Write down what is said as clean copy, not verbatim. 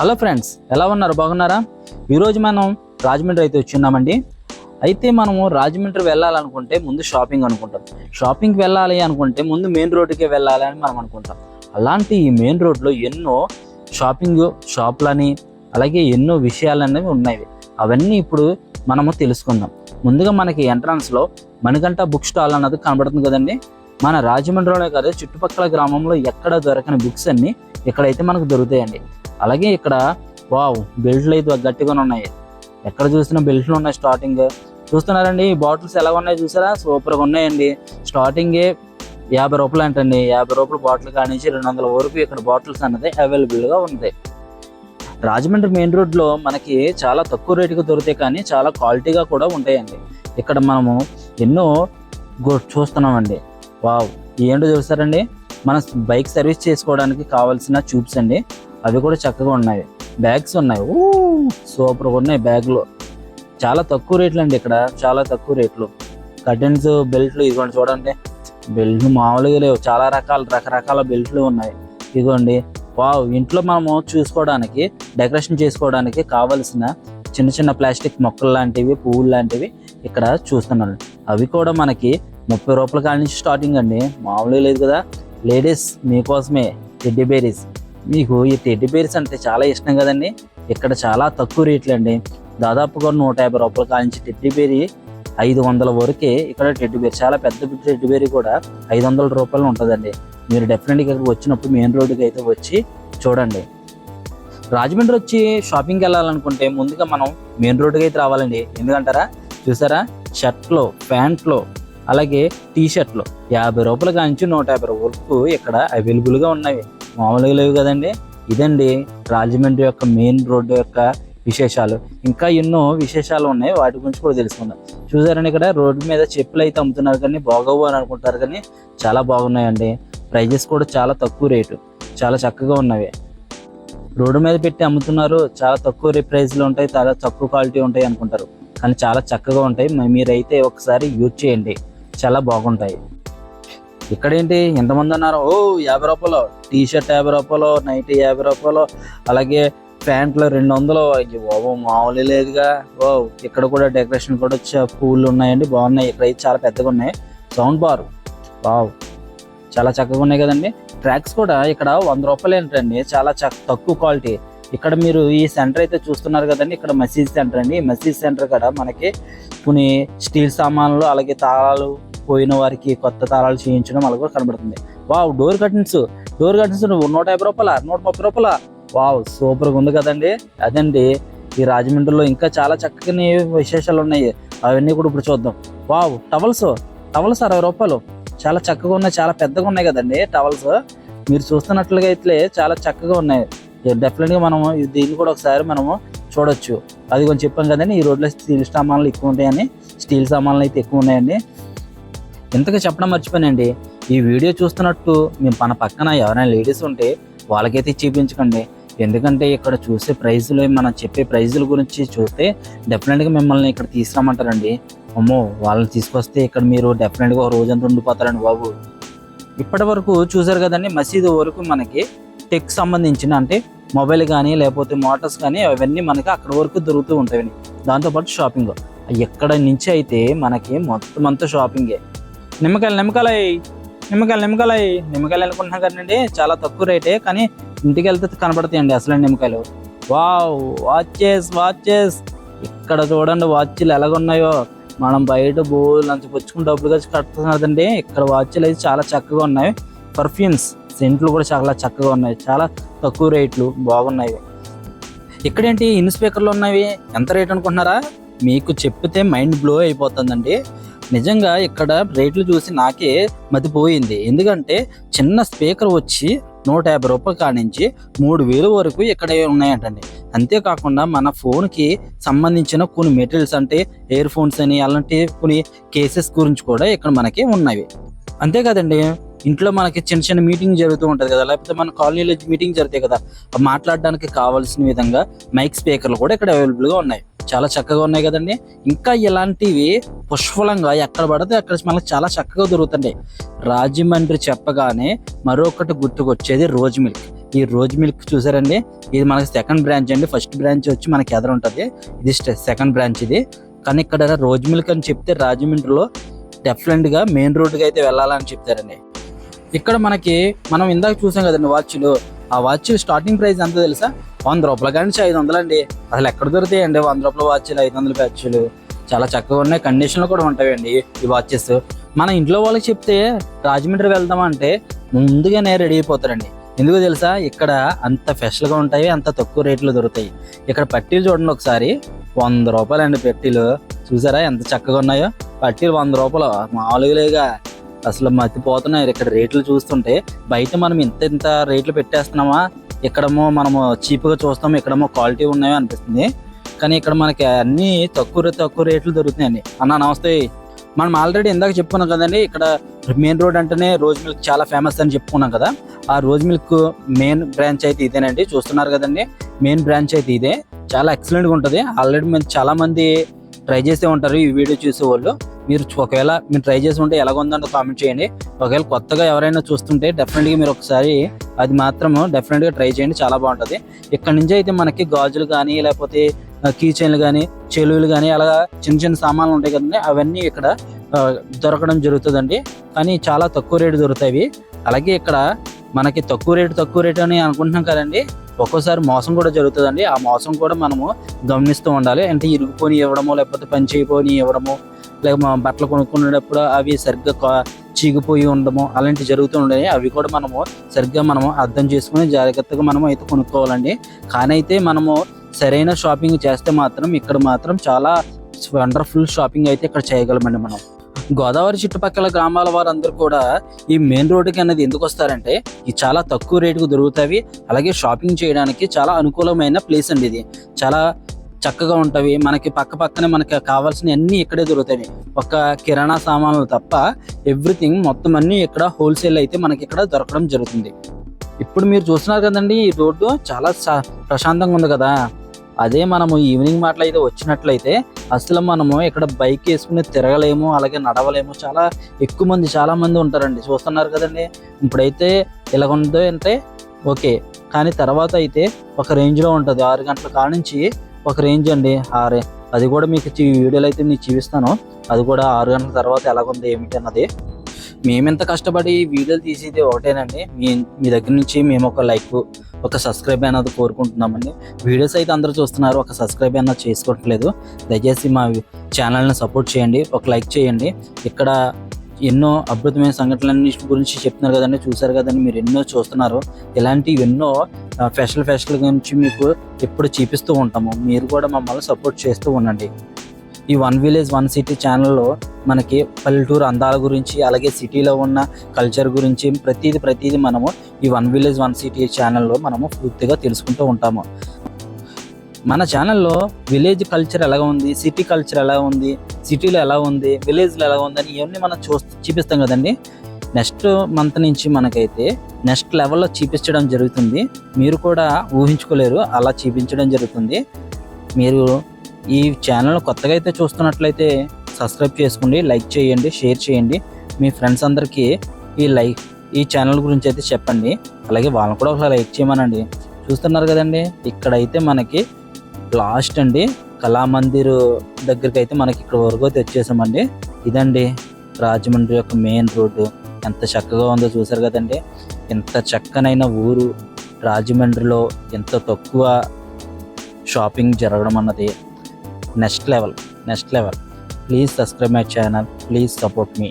Hello friends, ఎలా ఉన్నారు? బాగున్నారా? ఈరోజు మనం రాజమండ్రి అయితే వచ్చిన్నామండి. అయితే మనము రాజమండ్రి వెళ్ళాలనుకుంటే ముందు షాపింగ్ అనుకుంటాం. షాపింగ్కి వెళ్ళాలి అనుకుంటే ముందు మెయిన్ రోడ్డుకే వెళ్ళాలి అని మనం అనుకుంటాం. అలాంటి ఈ మెయిన్ రోడ్లో ఎన్నో షాపింగ్ షాపులని అలాగే ఎన్నో విషయాలు అనేవి ఉన్నాయి. అవన్నీ ఇప్పుడు మనము తెలుసుకుందాం. ముందుగా మనకి ఎంట్రన్స్లో మణికంఠ బుక్ స్టాల్ అన్నది కనబడుతుంది కదండి. మన రాజమండ్రిలోనే కాదు, చుట్టుపక్కల గ్రామంలో ఎక్కడ దొరకని బుక్స్ అన్నీ ఇక్కడైతే మనకు దొరుకుతాయండి. అలాగే ఇక్కడ వావ్, బెల్ట్లు అయితే గట్టిగానే ఉన్నాయి. ఎక్కడ చూసినా బెల్ట్లు ఉన్నాయి. స్టార్టింగ్ చూస్తున్నారండి, ఈ బాటిల్స్ ఎలా ఉన్నాయి చూసారా? సూపర్గా ఉన్నాయండి. స్టార్టింగే 50 రూపాయలు అంటండి. 50 రూపాయల బాటిల్ కానించి 200 వరకు ఇక్కడ బాటిల్స్ అన్నది అవైలబుల్గా ఉంది. రాజమండ్రి మెయిన్ రోడ్లో మనకి చాలా తక్కువ రేటుకి దొరుకుతాయి, కానీ చాలా క్వాలిటీగా కూడా ఉంటాయండి. ఇక్కడ మనము ఎన్నో చూస్తున్నామండి. వావ్, ఏంటో చూస్తారండి, మన బైక్ సర్వీస్ చేసుకోవడానికి కావాల్సిన ట్యూబ్స్ అండి. అవి కూడా చక్కగా ఉన్నాయి. బ్యాగ్స్ ఉన్నాయి, సూపర్గా ఉన్నాయి. బ్యాగ్లో చాలా తక్కువ రేట్లు అండి. ఇక్కడ చాలా తక్కువ రేట్లు. కర్టెన్స్, బెల్ట్లు ఇదిగోండి చూడండి. బెల్ట్లు మామూలుగా లేవు, చాలా రకరకాల బెల్ట్లు ఉన్నాయి. ఇదిగోండి వావ్, ఇంట్లో మనము చూసుకోవడానికి డెకరేషన్ చేసుకోవడానికి కావలసిన చిన్న చిన్న ప్లాస్టిక్ మొక్కలు లాంటివి, పువ్వులు లాంటివి ఇక్కడ చూస్తున్నాను. అవి కూడా మనకి 30 రూపాయల కాడి నుంచి స్టార్టింగ్ అండి. మామూలుగా లేదు కదా. లేడీస్ మీకోసమే టెడ్డీ బేరీస్. మీకు ఈ టెడ్డీ బేరీస్ అంటే చాలా ఇష్టం కదండి. ఇక్కడ చాలా తక్కువ రేట్లు అండి. దాదాపుగా 150 రూపాయల కాడి నుంచి టెడ్డీ బేరీ 500 వరకే ఇక్కడ టెడ్డీ బేరీ. చాలా పెద్ద టెడ్డీ బేరీ కూడా 500 రూపాయలు ఉంటుందండి. మీరు డెఫినెట్గా ఇక్కడికి వచ్చినప్పుడు మెయిన్ రోడ్డుకి అయితే వచ్చి చూడండి. రాజమండ్రి వచ్చి షాపింగ్కి వెళ్ళాలనుకుంటే ముందుగా మనం మెయిన్ రోడ్డుకి అయితే రావాలండి. ఎందుకంటారా? చూసారా, షర్ట్లో, ప్యాంట్లో అలాగే టీ షర్ట్లు 50 రూపాయల కాంచి 150 వరకు ఇక్కడ అవైలబుల్గా ఉన్నాయి. మామూలుగా లేవు కదండి. ఇదండి రాజమండ్రి యొక్క మెయిన్ రోడ్డు యొక్క విశేషాలు. ఇంకా ఎన్నో విశేషాలు ఉన్నాయి, వాటి గురించి కూడా తెలుసుకుందాం. చూసారండి, ఇక్కడ రోడ్డు మీద చెప్పులు అయితే అమ్ముతున్నారు, కానీ బాగోవు అని అనుకుంటారు, కానీ చాలా బాగున్నాయండి. ప్రైజెస్ కూడా చాలా తక్కువ రేటు, చాలా చక్కగా ఉన్నవి. రోడ్డు మీద పెట్టి అమ్ముతున్నారు, చాలా తక్కువ ప్రైస్లో ఉంటాయి, చాలా తక్కువ క్వాలిటీ ఉంటాయి అనుకుంటారు, కానీ చాలా చక్కగా ఉంటాయి. మీరైతే ఒకసారి యూజ్ చేయండి, చాలా బాగుంటాయి. ఇక్కడేంటి ఎంతమంది అన్నారు? 50 రూపాయలు టీ షర్ట్, 50 రూపాయలు నైట్, 50 రూపాయలు అలాగే ప్యాంట్లు 200. బాబు మామూలు లేదుగా. ఇక్కడ కూడా డెకరేషన్ కూడా పూలు ఉన్నాయండి, బాగున్నాయి. ఇక్కడైతే చాలా పెద్దగా ఉన్నాయి. సౌండ్ బార్ వావ్, చాలా చక్కగా ఉన్నాయి కదండి. ట్రాక్స్ కూడా ఇక్కడ 100 రూపాయలు ఏంటండి, చాలా తక్కువ క్వాలిటీ. ఇక్కడ మీరు ఈ సెంటర్ అయితే చూస్తున్నారు కదండి, ఇక్కడ మసీద్ సెంటర్ అండి. మసీద్ సెంటర్ కూడా మనకి కొన్ని స్టీల్ సామాన్లు అలాగే తాళాలు పోయిన వారికి కొత్త తాళాలు చేయించడం అలాగే కనబడుతుంది. వావ్, డోర్ కర్టన్స్ 150 రూపాయల, 130 రూపాయల. వావ్, సూపర్గా ఉంది కదండి. అదండి ఈ రాజమండ్రిలో ఇంకా చాలా చక్కని విశేషాలు ఉన్నాయి. అవన్నీ కూడా ఇప్పుడు చూద్దాం. వావ్, టవల్స్ 60 రూపాయలు. చాలా చక్కగా ఉన్నాయి, చాలా పెద్దగా ఉన్నాయి కదండి టవల్స్. మీరు చూస్తున్నట్లుగా అయితే చాలా చక్కగా ఉన్నాయి. డెఫినెట్గా మనము దీన్ని కూడా ఒకసారి మనము చూడొచ్చు. అది కొంచెం చెప్పాం కదండి, ఈ రోడ్లో స్టీల్ సామాన్లు ఎక్కువ ఉంటాయని. స్టీల్ సామాన్లు అయితే ఎక్కువ ఉన్నాయండి. ఇంతగా చెప్పడం మర్చిపోయానండి, ఈ వీడియో చూస్తున్నట్టు మన పక్కన ఎవరైనా లేడీస్ ఉంటే వాళ్ళకైతే చూపించకండి. ఎందుకంటే ఇక్కడ చూసే ప్రైజులు, మనం చెప్పే ప్రైజుల గురించి చూస్తే డెఫినెట్గా మిమ్మల్ని ఇక్కడ తీసుకురామంటారండి. అమ్మో, వాళ్ళని తీసుకొస్తే ఇక్కడ మీరు డెఫినెట్గా ఒక రోజంతా ఉండిపోతారండి బాబు. ఇప్పటి వరకు చూసారు కదండి, మసీదు వరకు మనకి టెక్ సంబంధించిన అంటే మొబైల్ కానీ లేకపోతే మోటార్స్ కానీ అవన్నీ మనకి అక్కడ వరకు దొరుకుతూ ఉంటాయి. దాంతోపాటు షాపింగ్ ఎక్కడ నుంచి అయితే మనకి మొత్తం అంతా షాపింగే. నిమ్మకాయలు అనుకుంటున్నాం కదండి, చాలా తక్కువ రేటే, కానీ ఇంటికి వెళ్తే కనబడతాయండి అసలు నిమ్మకాయలు. వావ్, వాచెస్ ఇక్కడ చూడండి, వాచ్లు ఎలాగున్నాయో. మనం బయట బోల్ అంత పుచ్చుకుని డబ్బులు ఖర్చు కడుతున్నదండి. ఇక్కడ వాచ్లు అయితే చాలా చక్కగా ఉన్నాయి. పర్ఫ్యూమ్స్, సెంట్లు కూడా చాలా చక్కగా ఉన్నాయి, చాలా తక్కువ రేట్లు బాగున్నాయి. ఇక్కడేంటి ఇన్ స్పీకర్లు ఉన్నవి, ఎంత రేట్ అనుకుంటున్నారా? మీకు చెప్తే మైండ్ బ్లో అయిపోతుందండి. నిజంగా ఇక్కడ రేట్లు చూసి నాకే మతిపోయింది. ఎందుకంటే చిన్న స్పీకర్ వచ్చి 150 రూపాయల కాడి నుంచి 3000 వరకు ఇక్కడ ఉన్నాయంటండి. అంతేకాకుండా మన ఫోన్కి సంబంధించిన కొన్ని మెటీరియల్స్ అంటే ఇయర్ ఫోన్స్ అని అలాంటి కొన్ని కేసెస్ గురించి కూడా ఇక్కడ మనకి ఉన్నవి. అంతేకాదండి, ఇంట్లో మనకి చిన్న చిన్న మీటింగ్ జరుగుతూ ఉంటుంది కదా, లేకపోతే మన కాలనీలో మీటింగ్ జరుగుతాయి కదా, మాట్లాడడానికి కావాల్సిన విధంగా మైక్ స్పీకర్లు కూడా ఇక్కడ అవైలబుల్గా ఉన్నాయి. చాలా చక్కగా ఉన్నాయి కదండి. ఇంకా ఇలాంటివి పుష్కలంగా ఎక్కడ పడితే అక్కడ మనకు చాలా చక్కగా దొరుకుతుంటాయి. రాజమండ్రి చెప్పగానే మరొకటి గుర్తుకొచ్చేది రోజ్ మిల్క్. ఈ రోజ్ మిల్క్ చూసారండి, ఇది మనకి సెకండ్ బ్రాంచ్ అండి. ఫస్ట్ బ్రాంచ్ వచ్చి మనకి ఎదురు ఉంటుంది, ఇది సెకండ్ బ్రాంచ్ ఇది. కానీ ఇక్కడ రోజ్ మిల్క్ అని చెప్తే రాజమండ్రిలో డెఫినెట్గా మెయిన్ రోడ్డుకి అయితే వెళ్ళాలని చెప్తారండి. ఇక్కడ మనం ఇందాక చూసాం కదండి వాచ్లు, ఆ వాచ్ స్టార్టింగ్ ప్రైస్ ఎంత తెలుసా? 100 రూపాయల కానీ 500 అండి. అసలు ఎక్కడ దొరుకుతాయండి 100 రూపాయల వాచ్లు, 500 వాచ్లు? చాలా చక్కగా ఉన్నాయి, కండిషన్లు కూడా ఉంటాయండి ఈ వాచెస్. మన ఇంట్లో వాళ్ళకి చెప్తే రాజమండ్రి వెళ్దామంటే ముందుగానే రెడీ అయిపోతారండి. ఎందుకు తెలుసా? ఇక్కడ అంత ఫ్రెష్గా ఉంటాయి, అంత తక్కువ రేట్లు దొరుకుతాయి. ఇక్కడ పట్టీలు చూడండి ఒకసారి, 100 రూపాయలు అండి పట్టీలు. చూసారా ఎంత చక్కగా ఉన్నాయో? పట్టీలు 100 రూపాయలు మామూలుగా అసలు మతిపోతున్నాయి ఇక్కడ రేట్లు చూస్తుంటే. బయట మనం ఇంత రేట్లు పెట్టేస్తున్నామా, ఇక్కడేమో మనము చీప్గా చూస్తాము, ఇక్కడేమో క్వాలిటీ ఉన్నాయో అనిపిస్తుంది. కానీ ఇక్కడ మనకి అన్నీ తక్కువ రేట్లు దొరుకుతున్నాయండి. అన్న నమస్తే. మనం ఆల్రెడీ ఇందాక చెప్పుకున్నాం కదండి, ఇక్కడ మెయిన్ రోడ్ అంటేనే రోజ్ మిల్క్ చాలా ఫేమస్ అని చెప్పుకున్నాం కదా. ఆ రోజ్ మిల్క్ మెయిన్ బ్రాంచ్ అయితే ఇదేనండి, చూస్తున్నారు కదండి. మెయిన్ బ్రాంచ్ అయితే ఇదే, చాలా ఎక్సలెంట్గా ఉంటుంది. ఆల్రెడీ మేము చాలా మంది ట్రై చేసే ఉంటారు ఈ వీడియో చూసేవాళ్ళు. ఒకవేళ మీరు ట్రై చేసి ఉంటే ఎలాగ ఉందంటే కామెంట్ చేయండి. ఒకవేళ కొత్తగా ఎవరైనా చూస్తుంటే డెఫినెట్గా మీరు ఒకసారి అది మాత్రము డెఫినెట్గా ట్రై చేయండి, చాలా బాగుంటుంది. ఇక్కడ నుంచి అయితే మనకి గాజులు కానీ, లేకపోతే కీ చైన్లు కానీ, చెలువులు కానీ, అలాగా చిన్న సామాన్లు ఉంటాయి కదండి, అవన్నీ ఇక్కడ దొరకడం జరుగుతుందండి. కానీ చాలా తక్కువ రేటు దొరుకుతాయి. అలాగే ఇక్కడ మనకి తక్కువ రేటు అని అనుకుంటున్నాం కదండి, ఒక్కోసారి మోసం కూడా జరుగుతుందండి. ఆ మోసం కూడా మనము గమనిస్తూ ఉండాలి. అంటే ఇరుగుపోని ఇవ్వడము, లేకపోతే పని చేయపోని ఇవ్వడము, లేక బట్టలు కొనుక్కునేటప్పుడు అవి సరిగ్గా చీగిపోయి ఉండడము, అలాంటివి జరుగుతూ ఉంటాయి. అవి కూడా మనము సరిగ్గా అర్థం చేసుకుని జాగ్రత్తగా మనం అయితే కొనుక్కోవాలండి. కానీ అయితే మనము సరైన షాపింగ్ చేస్తే మాత్రం ఇక్కడ మాత్రం చాలా వండర్ఫుల్ షాపింగ్ అయితే ఇక్కడ చేయగలమండి మనం. గోదావరి చుట్టుపక్కల గ్రామాల వారందరూ కూడా ఈ మెయిన్ రోడ్డుకి అనేది ఎందుకు వస్తారంటే, ఇది చాలా తక్కువ రేటుకు దొరుకుతాయి. అలాగే షాపింగ్ చేయడానికి చాలా అనుకూలమైన ప్లేస్ అండి. ఇది చాలా చక్కగా ఉంటాయి. మనకి పక్కనే మనకి కావాల్సిన అన్ని ఇక్కడే దొరుకుతాయి. ఒక కిరాణా సామాన్లు తప్ప ఎవ్రీథింగ్ మొత్తం అన్ని ఇక్కడ హోల్సేల్ అయితే మనకి ఇక్కడ దొరకడం జరుగుతుంది. ఇప్పుడు మీరు చూస్తున్నారు కదండి, ఈ రోడ్డు చాలా ప్రశాంతంగా ఉంది కదా. అదే మనము ఈవినింగ్ మాటలు అయితే వచ్చినట్లయితే అసలు మనము ఇక్కడ బైక్ వేసుకుని తిరగలేము, అలాగే నడవలేము. చాలా మంది ఉంటారండి, చూస్తున్నారు కదండి. ఇప్పుడైతే ఇలా ఉందో అంటే ఓకే, కానీ తర్వాత అయితే ఒక రేంజ్లో ఉంటుంది. 6 గంటల కాడ నుంచి ఒక రేంజ్ అండి. అది కూడా మీకు వీడియోలో అయితే మీకు చూపిస్తాను. అది కూడా 6 గంటల తర్వాత ఎలాగుంది ఏమిటి అన్నది. మేమెంత కష్టపడి వీడియోలు తీసేది ఒకటేనండి, మీ దగ్గర నుంచి మేము ఒక లైక్, ఒక సబ్స్క్రైబ్ అనేది కోరుకుంటున్నామండి. వీడియోస్ అయితే అందరూ చూస్తున్నారు, ఒక సబ్స్క్రైబ్ అన్నది చేసుకోవట్లేదు. దయచేసి మా ఛానల్ని సపోర్ట్ చేయండి, ఒక లైక్ చేయండి. ఇక్కడ ఎన్నో అద్భుతమైన సంఘటనలన్నీ గురించి చెప్తున్నారు కదండి, చూసారు కదండి, మీరు ఎన్నో చూస్తున్నారు. ఇలాంటివి ఎన్నో ఫెస్టివల్ గురించి మీకు ఎప్పుడు చూపిస్తూ ఉంటాము. మీరు కూడా మమ్మల్ని సపోర్ట్ చేస్తూ ఉండండి. ఈ వన్ విలేజ్ వన్ సిటీ ఛానల్లో మనకి పల్లెటూరు అందాల గురించి, అలాగే సిటీలో ఉన్న కల్చర్ గురించి ప్రతిదీ మనము ఈ వన్ విలేజ్ వన్ సిటీ ఛానల్లో మనము పూర్తిగా తెలుసుకుంటూ ఉంటాము. మన ఛానల్లో విలేజ్ కల్చర్ ఎలా ఉంది, సిటీ కల్చర్ ఎలా ఉంది, సిటీలో ఎలా ఉంది, విలేజ్లో ఎలా ఉంది అని ఇవన్నీ మనం చూపిస్తాం కదండి. నెక్స్ట్ మంత్ నుంచి మనకైతే నెక్స్ట్ లెవెల్లో చూపించడం జరుగుతుంది. మీరు కూడా ఊహించుకోలేరు, అలా చూపించడం జరుగుతుంది. మీరు ఈ ఛానల్ కొత్తగా అయితే చూస్తున్నట్లయితే సబ్స్క్రైబ్ చేసుకోండి, లైక్ చేయండి, షేర్ చేయండి. మీ ఫ్రెండ్స్ అందరికీ ఈ ఛానల్ గురించి అయితే చెప్పండి. అలాగే వాళ్ళని కూడా ఒకసారి లైక్ చేయమనండి. చూస్తున్నారు కదండి, ఇక్కడైతే మనకి లాస్ట్ అండి కళామందిర్ దగ్గరికి అయితే మనకి ఇక్కడ వరకు అయితే వచ్చేసామండి. ఇదండి రాజమండ్రి యొక్క మెయిన్ రోడ్డు. ఎంత చక్కగా ఉందో చూసారు కదండి. ఎంత చక్కనైన ఊరు రాజమండ్రిలో, ఎంత తక్కువ షాపింగ్ జరగడం అన్నది next level. Please subscribe my channel, please support me.